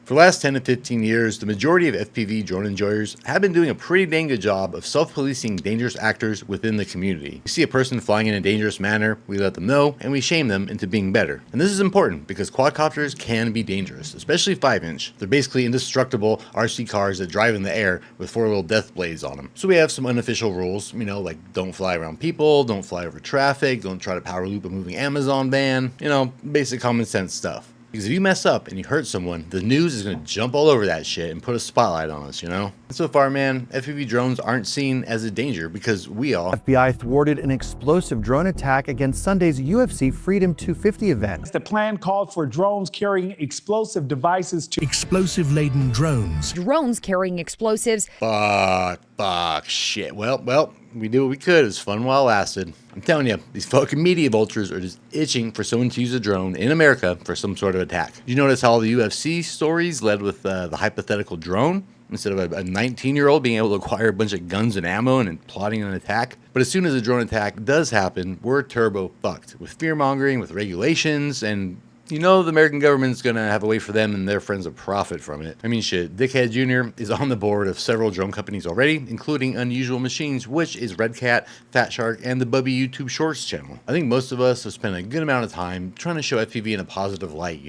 For the last 10 to 15 years, the majority of FPV drone enjoyers have been doing a pretty dang good job of self-policing dangerous actors within the community. We see a person flying in a dangerous manner, we let them know, and we shame them into being better. And this is important because quadcopters can be dangerous, especially 5-inch. They're basically indestructible RC cars that drive in the air with 4 little death blades on them. So we have some unofficial rules, like don't fly around people, don't fly over traffic, don't try to power loop a moving Amazon van, basic common sense stuff. Because if you mess up and you hurt someone, the news is going to jump all over that shit and put a spotlight on us, And so far, man, FPV drones aren't seen as a danger because we all... FBI thwarted an explosive drone attack against Sunday's UFC Freedom 250 event. The plan called for drones carrying explosive devices to... Explosive-laden drones. Drones carrying explosives. Fuck, shit. Well, we did what we could. It was fun while it lasted. I'm telling you, these fucking media vultures are just itching for someone to use a drone in America for some sort of attack. Did you notice how the UFC stories led with the hypothetical drone? Instead of a 19-year-old being able to acquire a bunch of guns and ammo and plotting an attack. But as soon as a drone attack does happen, we're turbo fucked. With fear-mongering, with regulations, and... the American government's gonna have a way for them and their friends to profit from it. I mean, shit, Dickhead Jr. is on the board of several drone companies already, including Unusual Machines, which is Red Cat, Fat Shark, and the Bubby YouTube Shorts channel. I think most of us have spent a good amount of time trying to show FPV in a positive light,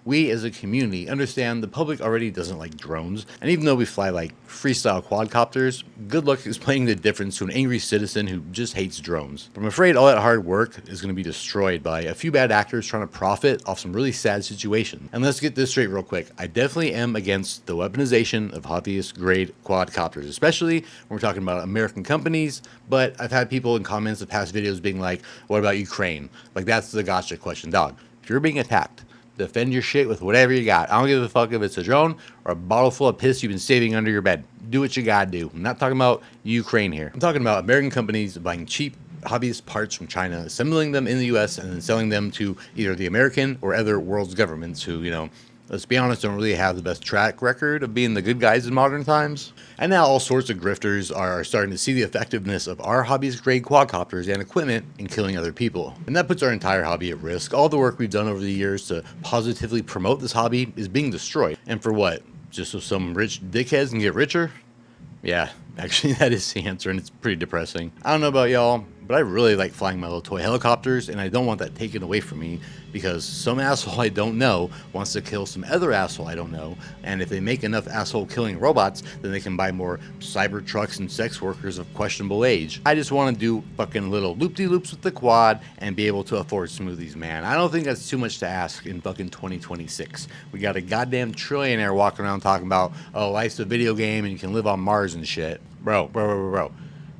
We, as a community, understand the public already doesn't like drones, and even though we fly like freestyle quadcopters, good luck explaining the difference to an angry citizen who just hates drones. But I'm afraid all that hard work is gonna be destroyed by a few bad actors trying to profit off some really sad situation. And let's get this straight real quick. I definitely am against the weaponization of hobbyist grade quadcopters, especially when we're talking about American companies. But I've had people in comments of past videos being like, what about Ukraine? Like, that's the gotcha question. Dog, if you're being attacked, defend your shit with whatever you got. I don't give a fuck if it's a drone or a bottle full of piss you've been saving under your bed. Do what you gotta do. I'm not talking about Ukraine here. I'm talking about American companies buying cheap hobbyist parts from China, assembling them in the US, and then selling them to either the American or other world's governments who, let's be honest, don't really have the best track record of being the good guys in modern times. And now all sorts of grifters are starting to see the effectiveness of our hobbyist grade quadcopters and equipment in killing other people. And that puts our entire hobby at risk. All the work we've done over the years to positively promote this hobby is being destroyed. And for what? Just so some rich dickheads can get richer? Yeah, actually that is the answer, and it's pretty depressing. I don't know about y'all, but I really like flying my little toy helicopters, and I don't want that taken away from me because some asshole I don't know wants to kill some other asshole I don't know, and if they make enough asshole killing robots, then they can buy more cyber trucks and sex workers of questionable age. I just want to do fucking little loop-de-loops with the quad and be able to afford smoothies, man. I don't think that's too much to ask in fucking 2026. We got a goddamn trillionaire walking around talking about, oh, life's a video game and you can live on Mars and shit. Bro.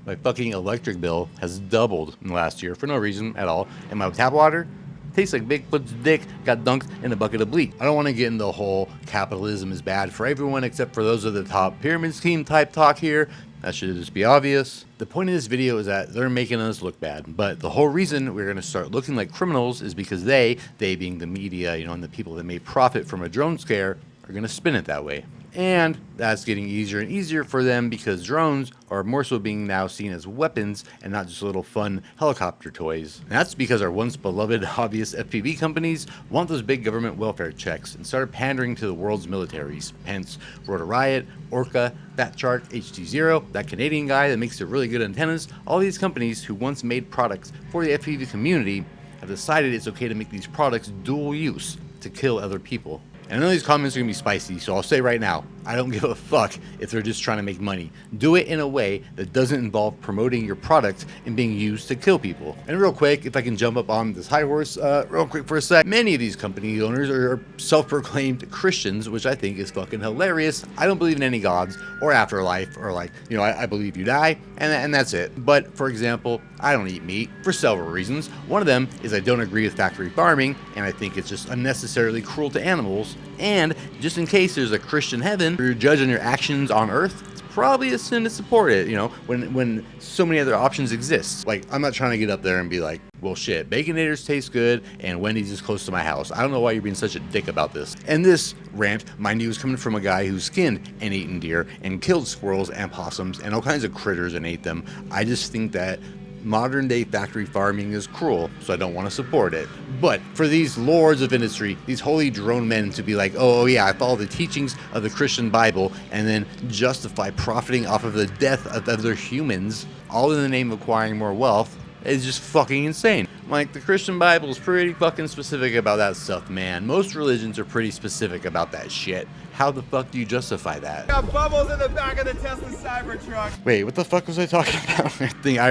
My fucking electric bill has doubled in the last year for no reason at all, and my tap water tastes like Bigfoot's dick got dunked in a bucket of bleach. I don't want to get into the whole capitalism is bad for everyone except for those of the top pyramid scheme type talk here. That should just be obvious. The point of this video is that they're making us look bad, but the whole reason we're going to start looking like criminals is because they being the media, and the people that may profit from a drone scare, are going to spin it that way. And that's getting easier and easier for them because drones are more so being now seen as weapons and not just little fun helicopter toys. And that's because our once beloved hobbyist FPV companies want those big government welfare checks and started pandering to the world's militaries. Hence, Rotor Riot, Orca, Fat Shark, HT0, that Canadian guy that makes the really good antennas, all these companies who once made products for the FPV community have decided it's okay to make these products dual use to kill other people. And I know these comments are going to be spicy, so I'll say right now, I don't give a fuck if they're just trying to make money. Do it in a way that doesn't involve promoting your product and being used to kill people. And real quick, if I can jump up on this high horse real quick for a sec. Many of these company owners are self-proclaimed Christians, which I think is fucking hilarious. I don't believe in any gods or afterlife or I believe you die and that's it. But for example, I don't eat meat for several reasons. One of them is I don't agree with factory farming and I think it's just unnecessarily cruel to animals. And just in case there's a Christian heaven where you're judging your actions on earth, it's probably a sin to support it, when so many other options exist. Like, I'm not trying to get up there and be like, well shit, Baconators taste good and Wendy's is close to my house. I don't know why you're being such a dick about this. And this rant, mind you, is coming from a guy who skinned and eaten deer and killed squirrels and possums and all kinds of critters and ate them. I just think that modern day factory farming is cruel, so I don't want to support it. But for these lords of industry, these holy drone men to be like, oh yeah, I follow the teachings of the Christian Bible, and then justify profiting off of the death of other humans, all in the name of acquiring more wealth, is just fucking insane. Like, the Christian Bible is pretty fucking specific about that stuff, man. Most religions are pretty specific about that shit. How the fuck do you justify that? Got bubbles in the back of the Tesla Cybertruck. Wait, what the fuck was I talking about?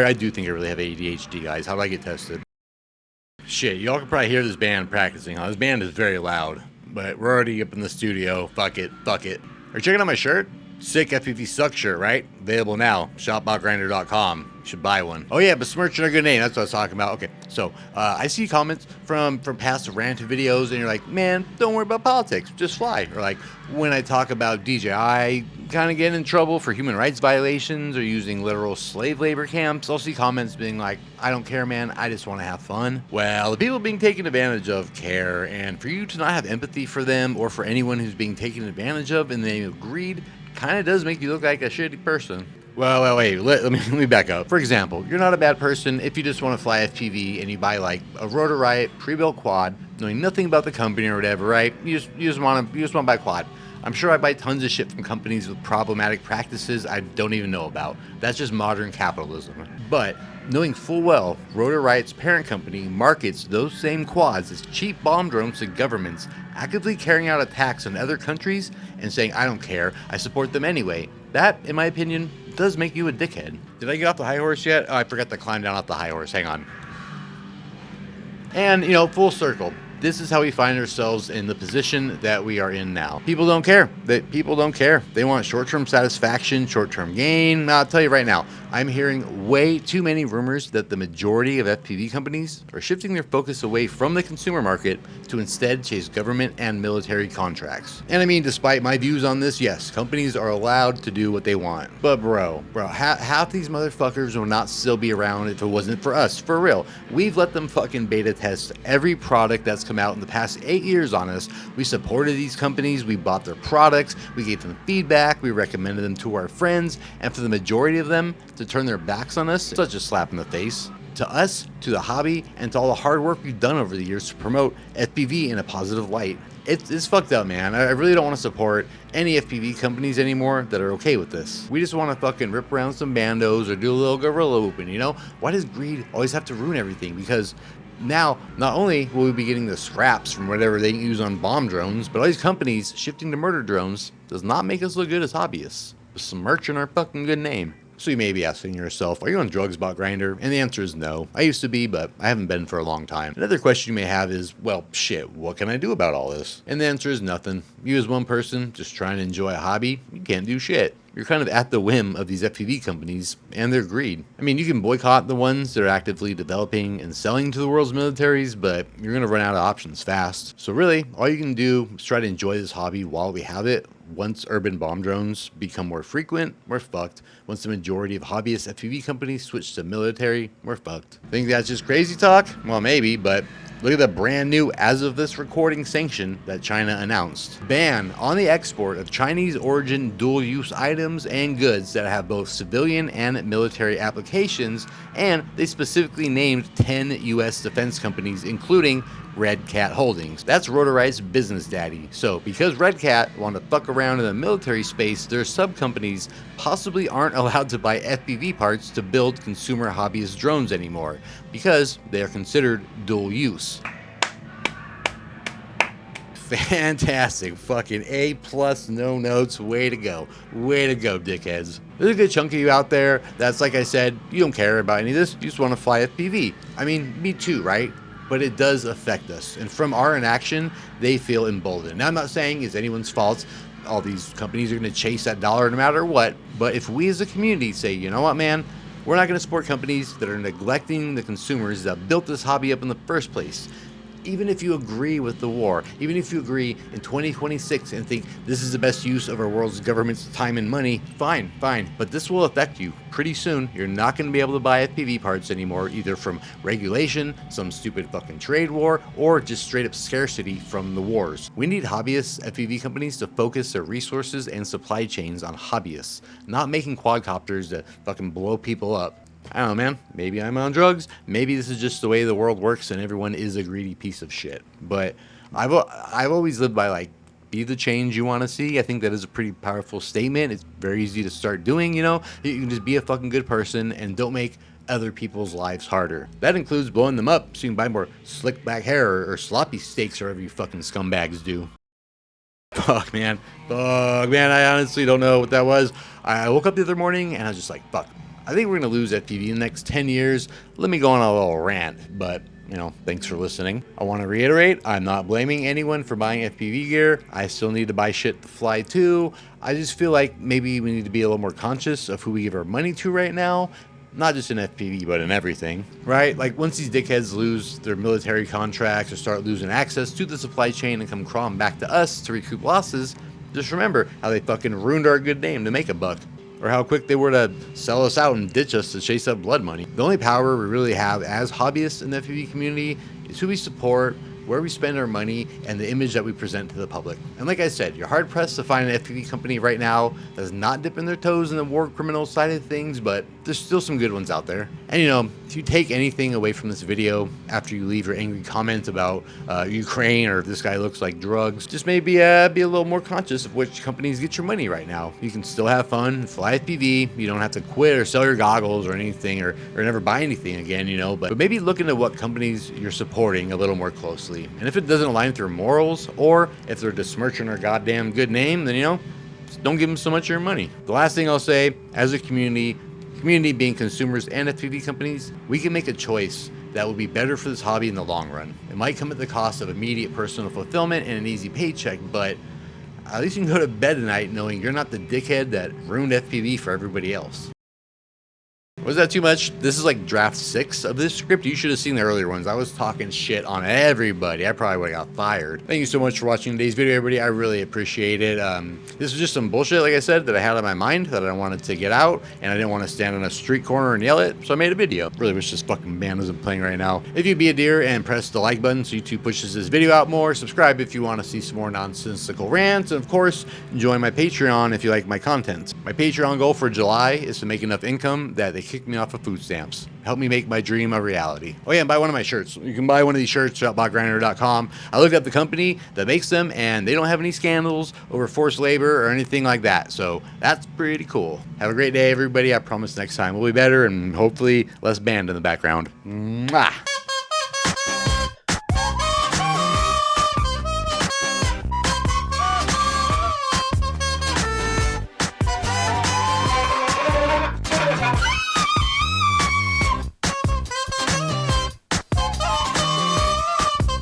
I do think I really have ADHD, guys. How do I get tested? Shit, y'all can probably hear this band practicing, huh? This band is very loud, but we're already up in the studio. Fuck it, fuck it. Are you checking out my shirt? Sick FPV Suck shirt, right? Available now. Shop.grindr.com. Should buy one. Oh yeah, besmirchin, a good name. That's what I was talking about. Okay, so I see comments from past ranted videos, and you're like, man, don't worry about politics, just fly. Or like, when I talk about DJI kind of getting in trouble for human rights violations or using literal slave labor camps, I'll see comments being like, I don't care, man, I just want to have fun. Well, the people being taken advantage of care, and for you to not have empathy for them or for anyone who's being taken advantage of in the name of greed kind of does make you look like a shitty person. Well, wait, let me back up. For example, you're not a bad person if you just want to fly FPV and you buy like a Rotor Riot pre-built quad, knowing nothing about the company or whatever, right? You just want to buy a quad. I'm sure I buy tons of shit from companies with problematic practices I don't even know about. That's just modern capitalism. But knowing full well Rotor Riot's parent company markets those same quads as cheap bomb drones to governments, actively carrying out attacks on other countries and saying, I don't care, I support them anyway. That, in my opinion, does make you a dickhead. Did I get off the high horse yet? Oh, I forgot to climb down off the high horse. Hang on. And, full circle. This is how we find ourselves in the position that we are in now. People don't care. People don't care. They want short-term satisfaction, short-term gain. I'll tell you right now, I'm hearing way too many rumors that the majority of FPV companies are shifting their focus away from the consumer market to instead chase government and military contracts. And I mean, despite my views on this, yes, companies are allowed to do what they want. But bro, half these motherfuckers will not still be around if it wasn't for us. For real. We've let them fucking beta test every product that's come out in the past 8 years on us. We supported these companies, we bought their products, we gave them feedback, we recommended them to our friends, and for the majority of them to turn their backs on us, such a slap in the face. To us, to the hobby, and to all the hard work we've done over the years to promote FPV in a positive light. It's fucked up, man. I really don't want to support any FPV companies anymore that are okay with this. We just want to fucking rip around some bandos or do a little gorilla open, Why does greed always have to ruin everything? Because now, not only will we be getting the scraps from whatever they use on bomb drones, but all these companies shifting to murder drones does not make us look good as hobbyists. Besmirchin our fucking good name. So you may be asking yourself, are you on drugs about Grindr? And the answer is no. I used to be, but I haven't been for a long time. Another question you may have is, well, shit, what can I do about all this? And the answer is nothing. You as one person just trying to enjoy a hobby, you can't do shit. You're kind of at the whim of these FPV companies and their greed. I mean, you can boycott the ones that are actively developing and selling to the world's militaries, but you're going to run out of options fast. So really, all you can do is try to enjoy this hobby while we have it. Once urban bomb drones become more frequent, we're fucked. Once the majority of hobbyist FPV companies switch to military, we're fucked. Think that's just crazy talk? Well, maybe, but look at the brand new, as of this recording, sanction that China announced. Ban on the export of Chinese origin dual-use items and goods that have both civilian and military applications, and they specifically named 10 US defense companies, including Red Cat Holdings. That's Rotor Riot's business daddy. So because Red Cat want to fuck around in the military space, their sub-companies possibly aren't allowed to buy FPV parts to build consumer hobbyist drones anymore, because they are considered dual use. Fantastic. Fucking A+, no notes. Way to go. Way to go, dickheads. There's a good chunk of you out there that's, like I said, you don't care about any of this. You just want to fly FPV. I mean, me too, right? But it does affect us. And from our inaction, they feel emboldened. Now, I'm not saying it's anyone's fault. All these companies are going to chase that dollar no matter what. But if we as a community say, you know what, man, we're not going to support companies that are neglecting the consumers that built this hobby up in the first place. Even if you agree with the war, even if you agree in 2026 and think this is the best use of our world's government's time and money, fine. But this will affect you. Pretty soon, you're not going to be able to buy FPV parts anymore, either from regulation, some stupid fucking trade war, or just straight up scarcity from the wars. We need hobbyist FPV companies to focus their resources and supply chains on hobbyists, not making quadcopters that fucking blow people up. I don't know, man. Maybe I'm on drugs. Maybe this is just the way the world works and everyone is a greedy piece of shit. But I've always lived by like, be the change you want to see. I think that is a pretty powerful statement. It's very easy to start doing, you know. You can just be a fucking good person and don't make other people's lives harder. That includes blowing them up so you can buy more slick back hair or sloppy steaks or whatever you fucking scumbags do. Fuck, man. Fuck, man. I honestly don't know what that was. I woke up the other morning and I was just like, fuck. I think we're going to lose FPV in the next 10 years. Let me go on a little rant, but, you know, thanks for listening. I want to reiterate, I'm not blaming anyone for buying FPV gear. I still need to buy shit to fly too. I just feel like maybe we need to be a little more conscious of who we give our money to right now. Not just in FPV, but in everything, right? Like, once these dickheads lose their military contracts or start losing access to the supply chain and come crawling back to us to recoup losses, just remember how they fucking ruined our good name to make a buck. Or how quick they were to sell us out and ditch us to chase up blood money. The only power we really have as hobbyists in the FPV community is who we support, where we spend our money, and the image that we present to the public. And like I said, you're hard pressed to find an FPV company right now that is not dipping their toes in the war criminal side of things, but there's still some good ones out there. And you know, if you take anything away from this video after you leave your angry comments about Ukraine or if this guy looks like drugs, just maybe be a little more conscious of which companies get your money right now. You can still have fun, fly FPV, you don't have to quit or sell your goggles or anything or never buy anything again, you know, but maybe look into what companies you're supporting a little more closely. And if it doesn't align with your morals, or if they're besmirching our goddamn good name, then, you know, just don't give them so much of your money. The last thing I'll say, as a community being consumers and FPV companies, we can make a choice that will be better for this hobby in the long run. It might come at the cost of immediate personal fulfillment and an easy paycheck, but at least you can go to bed at night knowing you're not the dickhead that ruined FPV for everybody else. Was that too much? This is like draft 6 of this script. You should have seen the earlier ones. I was talking shit on everybody. I probably would have got fired. Thank you so much for watching today's video, everybody. I really appreciate it. This was just some bullshit, like I said, that I had on my mind that I wanted to get out, and I didn't want to stand on a street corner and yell it, so I made a video. Really wish this fucking band wasn't playing right now. If you'd be a dear and press the like button so YouTube pushes this video out more, subscribe if you want to see some more nonsensical rants, and of course, join my Patreon if you like my content. My Patreon goal for July is to make enough income that they kick me off of food stamps. Help me make my dream a reality. Oh yeah, and buy one of my shirts. You can buy one of these shirts at botgrinder.com. I looked up the company that makes them, and they don't have any scandals over forced labor or anything like that. So that's pretty cool. Have a great day, everybody. I promise next time we'll be better and hopefully less band in the background. Mwah!